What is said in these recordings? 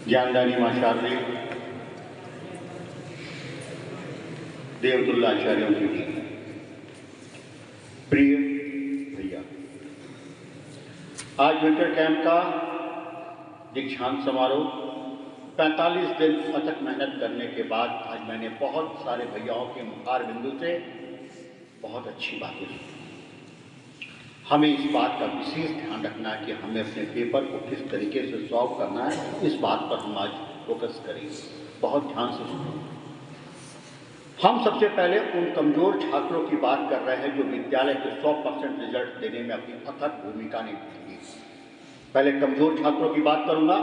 ज्ञानदानी माशार्ली देवतुल्ला आचार्यों की टीम, प्रिय भैया, आज विंटर कैंप का दीक्षांत समारोह 45 दिन अथक मेहनत करने के बाद आज मैंने बहुत सारे भैयाओं के मुखार बिंदु से बहुत अच्छी बातें सुनी। हमें इस बात का विशेष ध्यान रखना है कि हमें अपने पेपर को किस तरीके से सॉल्व करना है, इस बात पर हम आज फोकस करेंगे। बहुत ध्यान से सुनिए। हम सबसे पहले उन कमजोर छात्रों की बात कर रहे हैं जो विद्यालय के 100% रिजल्ट देने में अपनी अथक भूमिका निभाएंगे। पहले कमजोर छात्रों की बात करूंगा,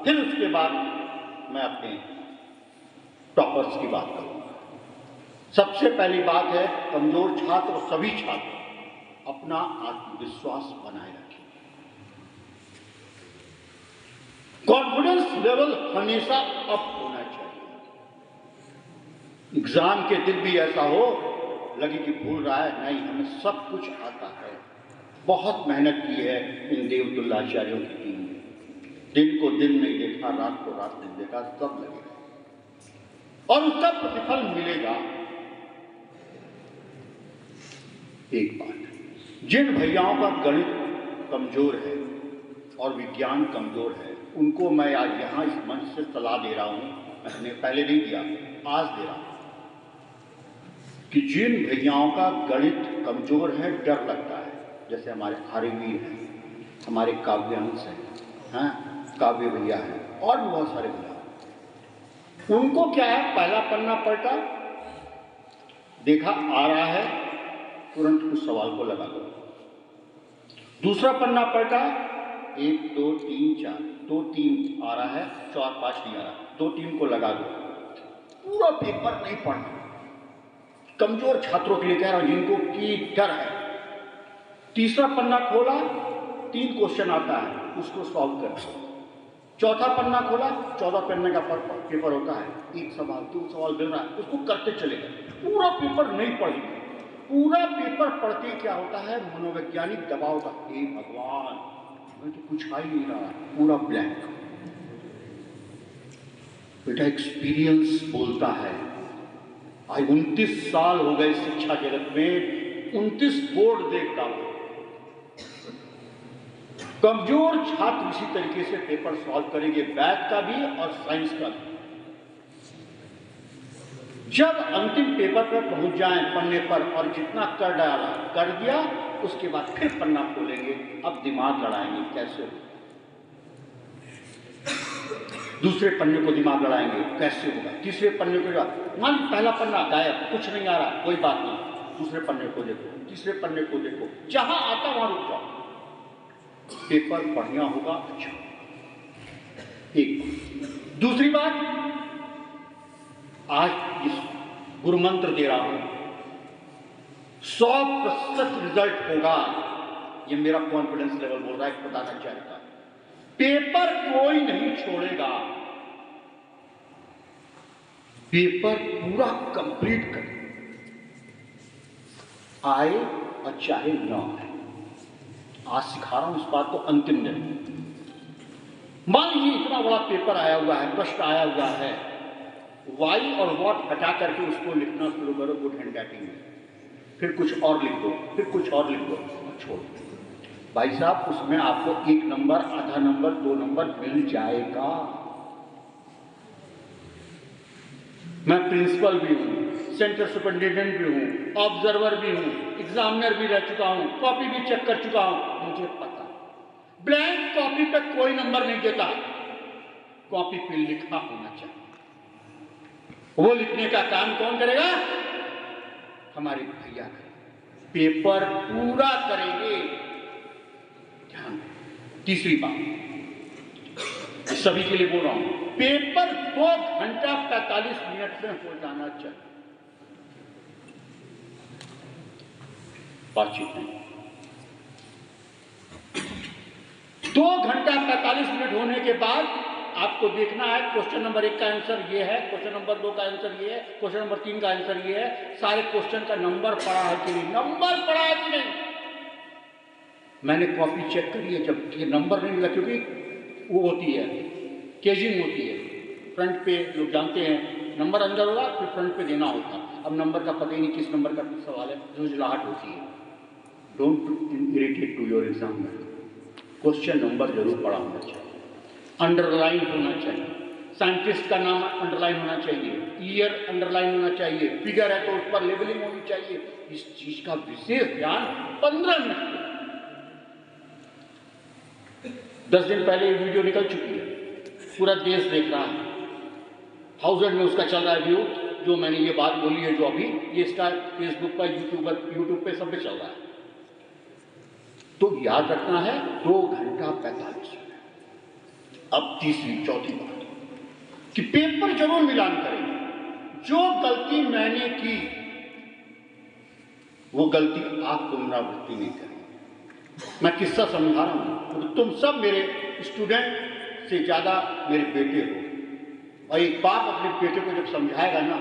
फिर उसके बाद मैं अपने टॉपर्स की बात करूंगा। सबसे पहली बात है, कमजोर छात्र और सभी छात्र अपना आत्मविश्वास बनाए रखें। कॉन्फिडेंस लेवल हमेशा अप होना चाहिए। एग्जाम के दिन भी ऐसा हो लगे कि भूल रहा है, नहीं, हमें सब कुछ आता है। बहुत मेहनत की है इन देवतुल्ला आचार्यों की टीम ने। दिन को दिन नहीं देखा, रात को रात नहीं देखा, सब लगेगा और उसका प्रतिफल मिलेगा। एक बात, जिन भैयाओं का गणित कमजोर है और विज्ञान कमजोर है, उनको मैं आज यहां इस मंच से सलाह दे रहा हूं, मैंने पहले नहीं दिया, आज दे रहा हूं कि जिन भैयाओं का गणित कमजोर है, डर लगता है, जैसे हमारे आर्यवीर हैं, हमारे काव्यांश हैं, काव्य भैया हैं और भी बहुत सारे भैया, उनको क्या है, पहला पन्ना पलटा, देखा आ रहा है, तुरंत उस सवाल को लगा दो। दूसरा पन्ना पलटा, 1 2 3 4, 2 3 आ रहा है, 4 5 नहीं आ रहा, 2 3 को लगा दो। पूरा पेपर नहीं पढ़ना। कमजोर छात्रों के लिए कह रहा हूं, जिनको की डर है। तीसरा पन्ना खोला, 3 क्वेश्चन आता है, उसको सॉल्व कर। चौथा पन्ना खोला, 14 पन्ने का पेपर होता है, 1 सवाल 2 सवाल मिल रहा है, उसको करते चले गए। पूरा पेपर नहीं पढ़ेंगे। पूरा पेपर पढ़ते क्या होता है, मनोवैज्ञानिक दबाव का, हे भगवान, मैं तो कुछ आ ही नहीं रहा, पूरा ब्लैंक। बेटा, एक्सपीरियंस बोलता है। आज 29 साल हो गए शिक्षा जगत में, 29 बोर्ड देख डाला। कमजोर छात्र इसी तरीके से पेपर सॉल्व करेंगे, मैथ का भी और साइंस का भी। जब अंतिम पेपर पर पहुंच जाएं, पन्ने पर, और जितना कर डाला कर दिया, उसके बाद फिर पन्ना खोलेंगे, अब दिमाग लड़ाएंगे कैसे हो। दूसरे पन्ने को दिमाग लड़ाएंगे कैसे होगा, तीसरे पन्ने को, मान पहला पन्ना गायब, कुछ नहीं आ रहा, कोई बात नहीं, दूसरे पन्ने को देखो, तीसरे पन्ने को देखो, जहां आता वहां रुक जाओ, पेपर बढ़िया होगा, अच्छा। एक दूसरी बात, आज इस गुरु मंत्र दे रहा हूं, 100% रिजल्ट होगा, ये मेरा कॉन्फिडेंस लेवल बोल रहा है, बताना चाहता। पेपर कोई नहीं छोड़ेगा, पेपर पूरा कंप्लीट कर, आए और चाहे न आए। आज सिखा रहा हूं इस बात को, अंतिम दिन। मान लीजिए इतना बड़ा पेपर आया हुआ है, प्रश्न आया हुआ है, वाई और वॉट हटा करके उसको लिखना शुरू करो गुड हैंड राइटिंग में, फिर कुछ और लिख दो, फिर कुछ और लिख दो, छोड़ दो। भाई साहब, उसमें आपको 1 नंबर, आधा नंबर, 2 नंबर मिल जाएगा। मैं प्रिंसिपल भी हूं, सेंटर सुपरिटेंडेंट भी हूं, ऑब्जर्वर भी हूं, एग्जामिनर भी रह चुका हूं, कॉपी भी चेक कर चुका हूं, मुझे पता। ब्लैंक कॉपी पे कोई नंबर नहीं देता, कॉपी पे लिखा होना चाहिए। वो लिखने का काम कौन करेगा? हमारे भैया करेंगे, पेपर पूरा करेंगे। ध्यान। तीसरी बात, सभी के लिए बोल रहा हूं, पेपर 2 घंटा 45 मिनट में हो जाना चाहिए। बातचीत नहीं। 2 घंटा 45 मिनट होने के बाद आपको देखना है, क्वेश्चन नंबर 1 का आंसर ये है, क्वेश्चन नंबर 2 का आंसर ये है, क्वेश्चन नंबर 3 का आंसर ये है। सारे क्वेश्चन का नंबर पड़ा है कि नहीं, नंबर पड़ा है कि नहीं। मैंने कॉपी चेक करी है, जब ये नंबर नहीं मिला, क्योंकि वो होती है केजिंग होती है, फ्रंट पे लोग जानते हैं नंबर अंदर होगा फिर फ्रंट पे देना होता, अब नंबर का पता ही नहीं किस नंबर का सवाल है, झुंझलाहट होती है। Don't irritate to your exam में, क्वेश्चन नंबर जरूर पढ़ा होना चाहिए, अंडरलाइन होना चाहिए, साइंटिस्ट का नाम अंडरलाइन होना चाहिए, ईयर अंडरलाइन होना चाहिए, फिगर है तो उस पर लेबलिंग होनी चाहिए। इस चीज का विशेष ध्यान 15 मिनट 10 दिन पहले ये वीडियो निकल चुकी है, पूरा देश देख रहा है, 1000 में उसका चल रहा है व्यू, जो मैंने ये बात बोली है जो अभी ये इसका फेसबुक पर यूट्यूब पे सब पे चल रहा है। तो याद रखना है 2 घंटा 45 मिनट। अब तीसरी चौथी बात कि पेपर जरूर मिलान करें, जो गलती मैंने की वो गलती आप पुनरावृत्ति नहीं करें। मैं किस्सा समझा रहा हूं, तो तुम सब मेरे स्टूडेंट से ज्यादा मेरे बेटे हो, और एक बाप अपने बेटे को जब समझाएगा ना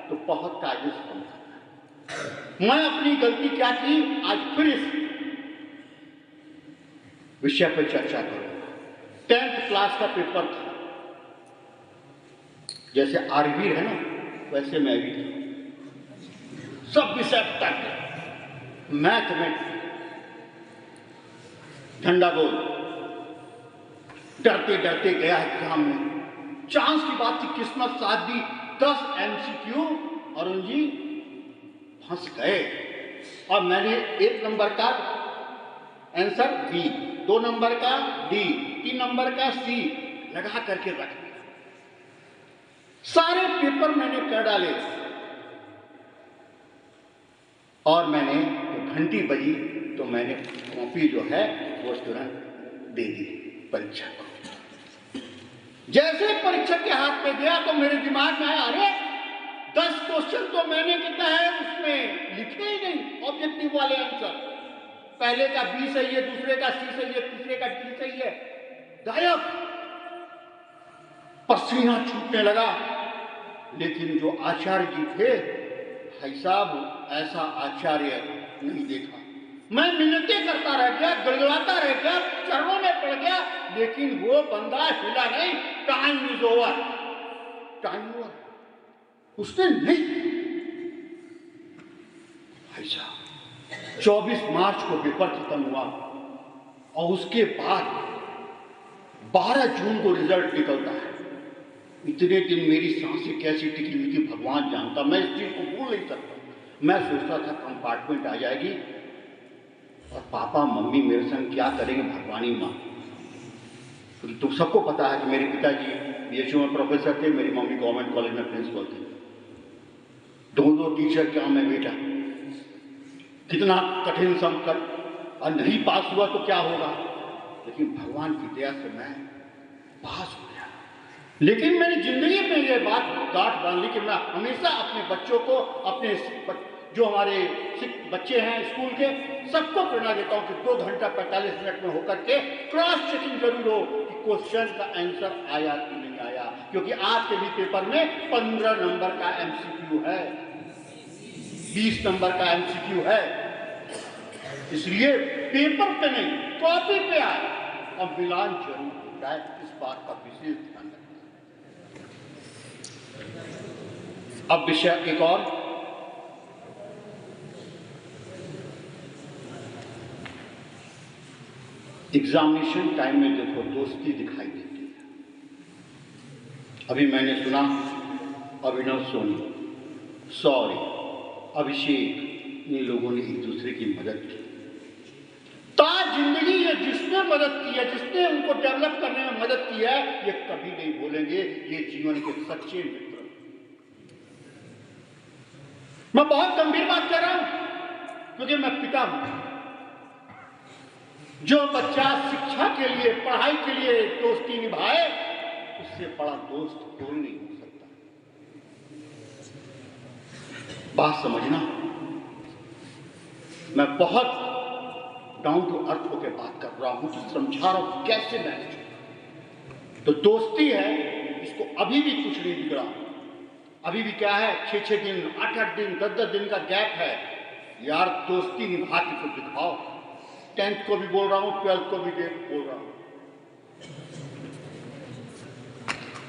तो बहुत कायदे से समझाएगा। मैं अपनी गलती क्या की आज फिर इस विषय पर चर्चा करूंगा। 10th क्लास का पेपर था, जैसे आरवीर है ना वैसे मैं भी था, सब विषय तक मैथ में ठंडा बोल डरते डरते गया एग्जाम में, चांस की बात थी, किस्मत साथ दी, 10 MCQ अरुण जी फंस गए, और मैंने 1 नंबर का आंसर बी, 2 नंबर का डी, 3 नंबर का सी लगा करके रख दिया। सारे पेपर मैंने कर डाले, और मैंने घंटी बजी तो मैंने कॉपी जो है वो तुरंत दे दी परीक्षा को। जैसे परीक्षक के हाथ में गया तो मेरे दिमाग में आया, अरे 10 क्वेश्चन तो मैंने कितना है उसमें लिखे ही नहीं ऑब्जेक्टिव वाले आंसर, पहले का बी सही है, दूसरे का सी सही है, तीसरे का डी सही है, गायब। पसीना छूटने लगा। लेकिन जो आचार्य जी थे, भाई साहब ऐसा आचार्य नहीं देखा। मैं मिन्नतें करता रह गया, गड़गड़ाता रह गया, चरणों में पड़ गया, लेकिन वो बंदा हिला नहीं। Time is over, time over, उसने नहीं। भाई साहब 24 मार्च को पेपर खत्म हुआ, और उसके बाद 12 जून को रिजल्ट निकलता है। इतने दिन मेरी सांसें कैसी टिकी हुई थी भगवान जानता, मैं इस चीज को भूल नहीं सकता। मैं सोचता था कंपार्टमेंट आ जाएगी और पापा मम्मी मेरे संग क्या करेंगे भगवान ही मां। तो सबको पता है कि मेरे पिताजी BHU में प्रोफेसर थे, मेरी मम्मी गवर्नमेंट कॉलेज में प्रिंसिपल थे, दोनों टीचर क्या मैं बेटा, कितना कठिन संकट, और नहीं पास हुआ तो क्या होगा, लेकिन भगवान की दया से मैं पास हो गया। लेकिन मेरी जिंदगी में ये बात गांठ बांध ली कि मैं हमेशा अपने बच्चों को, अपने जो हमारे बच्चे हैं स्कूल के, सबको प्रेरणा देता हूं कि 2 घंटा 45 मिनट में होकर के क्रॉस चेकिंग जरूर हो कि क्वेश्चन का आंसर आया कि नहीं आया, क्योंकि आज के भी पेपर में 15 नंबर का MCQ है, 20 नंबर का MCQ है। इसलिए पेपर पे नहीं कॉपी पे आए और मिलान जरूर होता है, इस बात का विशेष ध्यान रखना। अब विषय एक और, एग्जामिनेशन टाइम में देखो दोस्ती दिखाई देती है। अभी मैंने सुना अभिनव सोनी, सॉरी अभिषेक, इन लोगों ने एक दूसरे की मदद की। ताज जिंदगी ये जिसने मदद की है, जिसने उनको डेवलप करने में मदद की है, ये कभी नहीं भूलेंगे, ये जीवन के सच्चे मित्र। मैं बहुत गंभीर बात कर रहा हूं क्योंकि मैं पिता हूं। जो बच्चा शिक्षा के लिए, पढ़ाई के लिए दोस्ती निभाए, उससे बड़ा दोस्त कोई नहीं हो सकता। बात समझना, मैं बहुत डाउन टू अर्थ होकर बात कर रहा हूं, तो समझा रहा हूं कैसे मैनेज। तो दोस्ती है, इसको अभी भी कुछ नहीं बिगड़ा। अभी भी क्या है, 6-6 दिन, 8-8 दिन, 10-10 दिन का गैप है। यार दोस्ती निभा के तो दिखाओ। 10th को भी बोल रहा हूं, 12th को भी बोल रहा हूं।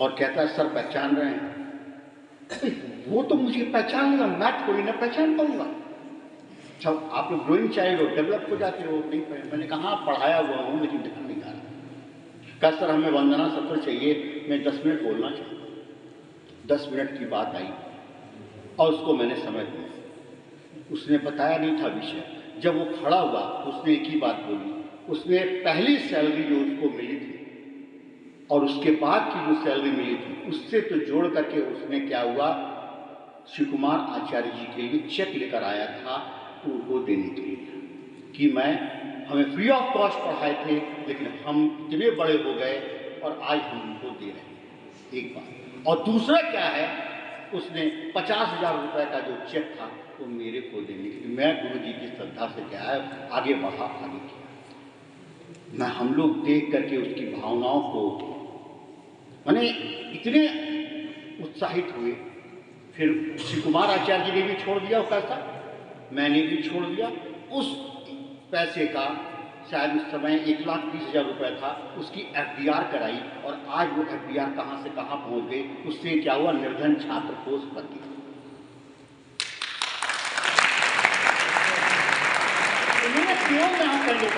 और कहता है सर पहचान रहे हैं? वो तो मुझे पहचान लेगा, मैं थोड़ी ना पहचान पाऊंगा। जब आप लोग ग्रोइंग चाइल्ड हो, डेवलप हो जाते हो, नहीं मैंने कहा पढ़ाया हुआ हूँ लेकिन ध्यान नहीं आ रहा। कहा सर हमें वंदना सत्र चाहिए, मैं 10 मिनट बोलना चाहता हूँ। 10 मिनट की बात आई और उसको मैंने समय दिया। उसने बताया नहीं था विषय। जब वो खड़ा हुआ उसने एक ही बात बोली। उसने पहली सैलरी जो उसको मिली थी और उसके बाद की जो सैलरी मिली थी उससे तो जोड़ करके उसने क्या हुआ, शिव कुमार आचार्य जी के लिए चेक लेकर आया था उनको देने के लिए कि मैं हमें फ्री ऑफ कॉस्ट पढ़ाए थे लेकिन हम इतने बड़े हो गए और आज हम उनको दे रहे हैं। एक बात। और दूसरा क्या है, उसने 50,000 रुपये का जो चेक था वो मेरे को देने के लिए, मैं गुरु जी की श्रद्धा से क्या है आगे बढ़ा, आगे किया। मैं हम लोग देख करके उसकी भावनाओं को मैंने इतने उत्साहित हुए। फिर शिव कुमार आचार्य जी ने भी छोड़ दिया वो पैसा, मैंने भी छोड़ दिया। उस पैसे का शायद उस समय 1,20,000 रुपये था, उसकी FDR कराई और आज वो FDR कहाँ से कहाँ पहुँच गई। उससे क्या हुआ, निर्धन छात्र कोष बन गया। उन्होंने क्यों यहाँ कर लिया?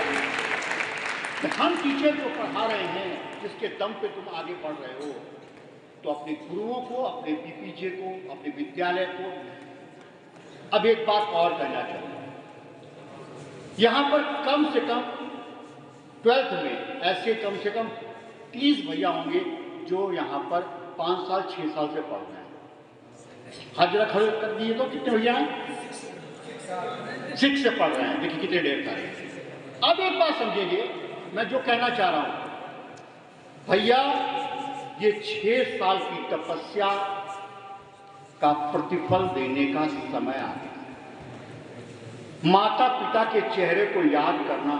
हम टीचर को पढ़ा रहे हैं जिसके दम पे तुम आगे बढ़ रहे हो, तो अपने गुरुओं को, अपने PPJ को, अपने विद्यालय को। अब एक बात और कहना चाहूँगा, यहाँ पर कम से कम 12th में ऐसे कम से कम 30 भैया होंगे जो यहाँ पर 5 साल 6 साल से पढ़ रहे हैं। हाँ जरा खड़े कर दिए तो कितने भैया हैं? 6 से पढ़ रहे हैं। देखिए कितने ढेर सारे। अब एक बात समझिए, मैं जो कहना चाह रहा हूँ भैया, ये 6 साल की तपस्या का प्रतिफल देने का समय आ गया। माता पिता के चेहरे को याद करना,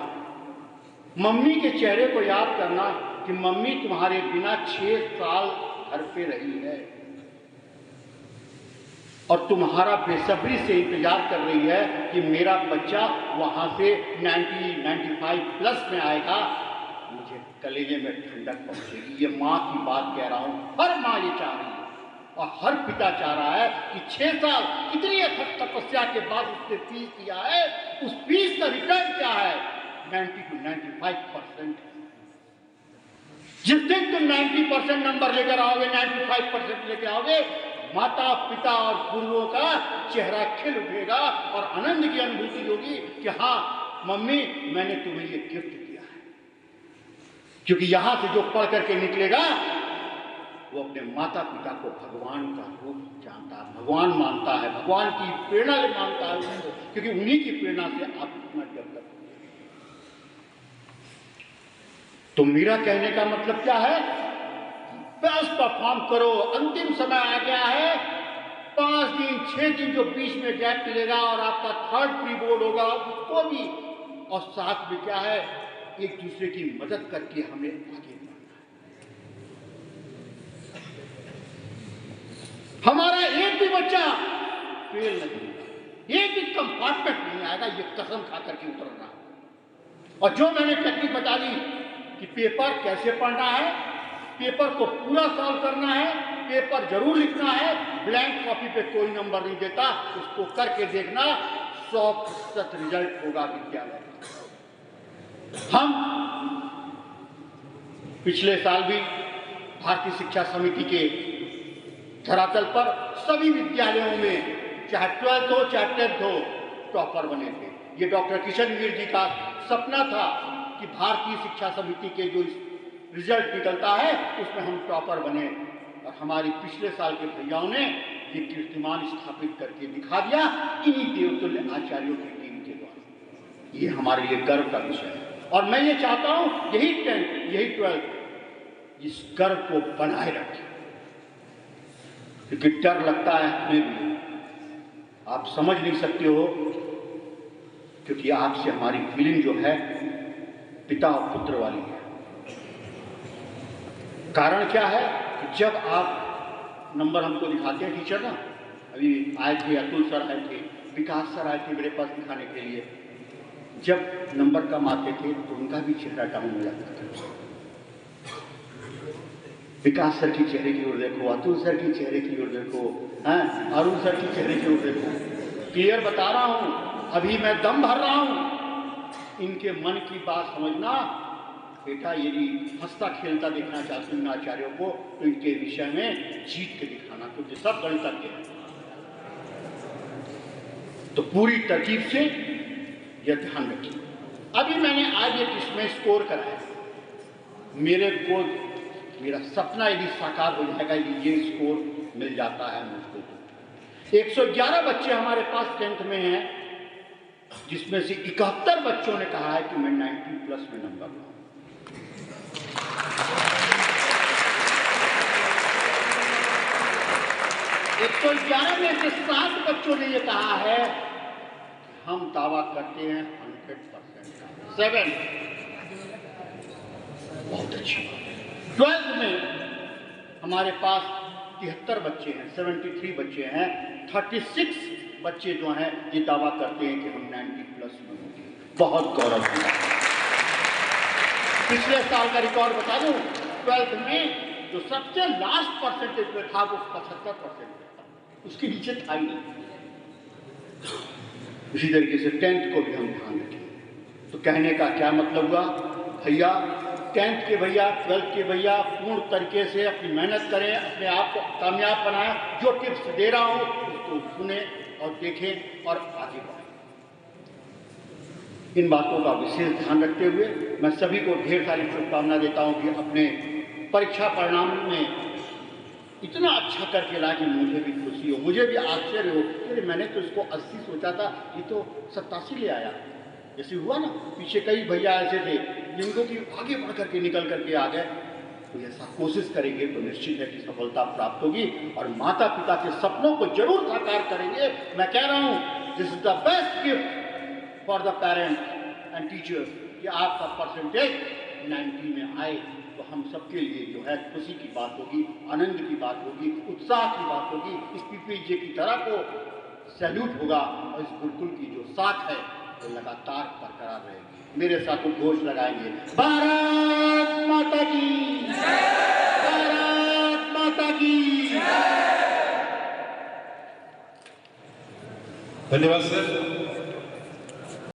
मम्मी के चेहरे को याद करना कि मम्मी तुम्हारे बिना 6 साल घर पे रही है और तुम्हारा बेसब्री से इंतजार कर रही है कि मेरा बच्चा वहां से 95 प्लस में आएगा, मुझे कलेजे में ठंडक पहुंचेगी। ये माँ की बात कह रहा हूं, हर माँ ये चाह रही है और हर पिता चाह रहा है कि 6 साल कितनी अथक तपस्या के बाद उसने फीस दिया है, उस फीस का रिटर्न क्या है? 90 to 95%। जिस दिन तुम 90% नंबर लेकर आओगे, 95% लेकर आओगे, माता पिता और गुरुओं का चेहरा खिल उठेगा और आनंद की अनुभूति होगी कि हाँ मम्मी मैंने तुम्हें ये गिफ्ट दिया है। क्योंकि यहां से जो पढ़ करके निकलेगा वो अपने माता पिता को भगवान का रूप जानता है, भगवान मानता है, भगवान की प्रेरणा से मानता है उनको, क्योंकि उन्हीं की प्रेरणा से आप इतना डेवलप। तो मेरा कहने का मतलब क्या है, बेस्ट परफॉर्म करो। अंतिम समय आ गया है, 5 दिन 6 दिन जो बीच में गैप मिलेगा और आपका 3rd प्री बोर्ड होगा उसको भी, और साथ में क्या है एक दूसरे की मदद करके हमें आगे बढ़ना है। हमारा एक भी बच्चा फेल नहीं होगा, एक भी कंपार्टमेंट नहीं आएगा, ये कसम खा करके उतरना। और जो मैंने टेक्निक बता दी कि पेपर कैसे पढ़ना है, पेपर को पूरा सॉल्व करना है, पेपर जरूर लिखना है, ब्लैंक कॉपी पे कोई नंबर नहीं देता, उसको करके देखना, 100% रिजल्ट होगा विद्यालय। हम पिछले साल भी भारतीय शिक्षा समिति के धरातल पर सभी विद्यालयों में चाहे 12th हो चाहे 10th हो टॉपर बने थे। ये डॉक्टर किशनवीर जी का सपना था कि भारतीय शिक्षा समिति के जो रिजल्ट निकलता है उसमें हम टॉपर बने, और हमारी पिछले साल के भैयाओं ने ये कीर्तिमान स्थापित करके दिखा दिया इन्हीं देवतुल्य आचार्यों की टीम के द्वारा। ये हमारे लिए गर्व का विषय है और मैं ये चाहता हूं यही 10th यही 12th इस गर्व को बनाए रखें, क्योंकि डर लगता है हमें भी, आप समझ नहीं सकते हो, क्योंकि आपसे हमारी फीलिंग जो है पिता और पुत्र वाली है। कारण क्या है कि जब आप नंबर हमको दिखाते हैं टीचर ना, अभी आए थे अतुल सर आए थे, विकास सर आए थे मेरे पास दिखाने के लिए, जब नंबर कम आते थे तो उनका भी चेहरा डाउन हो जाता था। विकास सर की चेहरे की ओर देखो, अतुल सर की चेहरे की ओर देखो, हैं, अरुण सर की चेहरे की ओर देखो। क्लियर बता रहा हूं, अभी मैं दम भर रहा हूं। इनके मन की बात समझना बेटा। यदि हंसता खेलता देखना चाहते हैं आचार्यों को, तो इनके विषय में जीत के दिखाना, क्योंकि सब गणितज्ञ हैं। तो पूरी तरकीब से यह ध्यान रखिए। अभी मैंने आज एक इसमें स्कोर कराया, मेरे को मेरा सपना यदि साकार हो जाएगा, यदि ये स्कोर मिल जाता है मुझको, तो 111 बच्चे हमारे पास 10th में हैं, जिसमें से 71 बच्चों ने कहा है कि मैं 90+ में नंबर लाऊं। 111 में से 7 बच्चों ने यह कहा है हम दावा करते हैं 100% का। 7 बहुत अच्छी बात है। 12th में हमारे पास 73 बच्चे हैं, 73 बच्चे हैं। 36 बच्चे जो हैं ये दावा करते हैं कि हम 90+ में होंगे। बहुत गौरव की बात है। पिछले साल का रिकॉर्ड बता दूं, 12th में जो सबसे लास्ट परसेंटेज में था वो 75% था, उसके नीचे था ही नहीं। इसी तरीके से 10th को भी हम ध्यान रखें। तो कहने का क्या मतलब हुआ भैया, 10th के भैया, 12th के भैया पूर्ण तरीके से अपनी मेहनत करें, अपने आप को कामयाब बनाएं। जो टिप्स दे रहा हूं उसको सुने और देखें और आगे बढ़ें। इन बातों का विशेष ध्यान रखते हुए मैं सभी को ढेर सारी शुभकामना देता हूं कि अपने परीक्षा परिणाम में इतना अच्छा करके ला कि मुझे भी खुशी हो, मुझे भी आश्चर्य हो। अरे मैंने तो इसको 80 सोचा था, ये तो 87 ले आया। जैसे हुआ ना, पीछे कई भैया ऐसे थे जिनको कि आगे बढ़ करके निकल करके आ गए। तो ऐसा कोशिश करेंगे तो निश्चित है कि सफलता प्राप्त होगी और माता पिता के सपनों को जरूर साकार करेंगे। मैं कह रहा हूँ this is the best gift for the parents and teachers कि आपका परसेंटेज 90 में आए, तो हम सबके लिए जो है खुशी की बात होगी, आनंद की बात होगी, उत्साह की बात होगी। इस पीपीजे की तरह को सैल्यूट होगा और इस गुरुकुल की जो साथ है वो लगातार बरकरार रहेगी। मेरे साथ वो घोष लगाएंगे, भारत माता की, भारत माता की। धन्यवाद सर।